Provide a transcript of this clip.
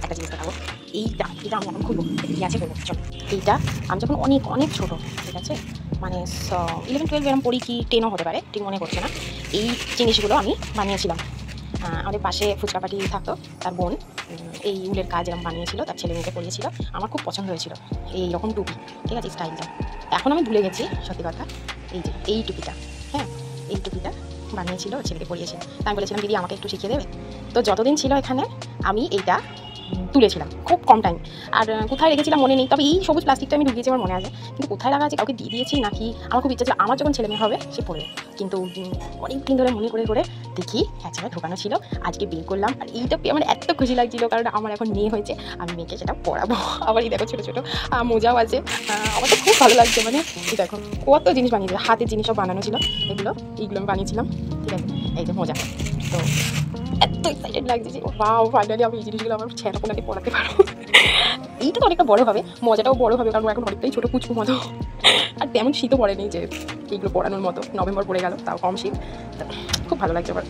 একটা জিনিস দেখাবো। এটা আমি এখন খুলবো, কি আছে বলবো। চলো, এইটা আমি যখন অনেক অনেক ছোটো, ঠিক আছে, মানে 11-12 এরকম পড়ি কি 10ও হতে পারে, ঠিক মনে করছে না। এই জিনিসগুলো আমি বানিয়েছিলাম। আমাদের পাশে ফুচকা পাটি থাকতো, তার বোন এই উলের কাজ এরকম বানিয়েছিল, তার ছেলে মেয়েকে পরিয়েছিল। আমার খুব পছন্দ হয়েছিল এইরকম টুপি, ঠিক আছে, স্টাইলটা। এখন আমি ভুলে গেছি সত্যি কথা। এই যে এই টুপিটা, হ্যাঁ, এই টুপিটা বানিয়েছিল, ছেলেকে পরিয়েছে। আমি বলেছিলাম দিদি আমাকে একটু শিখিয়ে দেবে। তো যতদিন ছিল এখানে আমি এইটা তুলেছিলাম খুব কম টাইম। আর কোথায় রেখেছিলাম মনে নেই, তবে এই সবুজ প্লাস্টিকটা আমি ঢুকিয়েছি আমার মনে আছে, কিন্তু কোথায় রাখা আছে কাউকে দিয়ে দিয়েছি নাকি আমার খুব ইচ্ছা ছিল আমার যখন ছেলে মেয়ে হবে সে পড়বে। কিন্তু অনেক দিন ধরে মনে করে করে দেখি একসাথে ঢোকানো ছিল, আজকে বের করলাম। আর এইটা পেয়ে আমার এত খুশি লাগছিল, কারণ আমার এখন মেয়ে হয়েছে, আমি মেয়েকে সেটা পড়াবো। আবার এই দেখো ছোটো ছোটো মোজাও আছে। আমার তো খুব ভালো লাগছে, মানে এই দেখো কত জিনিস বানিয়েছে, হাতের জিনিসও বানানো ছিল। এইগুলো আমি বানিয়েছিলাম, ঠিক আছে। এই যে মোজা, তো এত এক্সাইটেড লাগছে যে ওয়াও, ফাইনালি আমি এই জিনিসগুলো আমার ছেলেপোলাকে পড়াতে পারবো। এইটা তো অনেকটা বড় হবে, মজাটাও বড় হবে, কারণ এখন অনেকটাই ছোটো কুচকু মতো। আর তেমন শীতও পড়েনি যে এইগুলো পড়ানোর মতো। নভেম্বর পড়ে গেল, তাও কম শীত। খুব ভালো লাগছে আমার।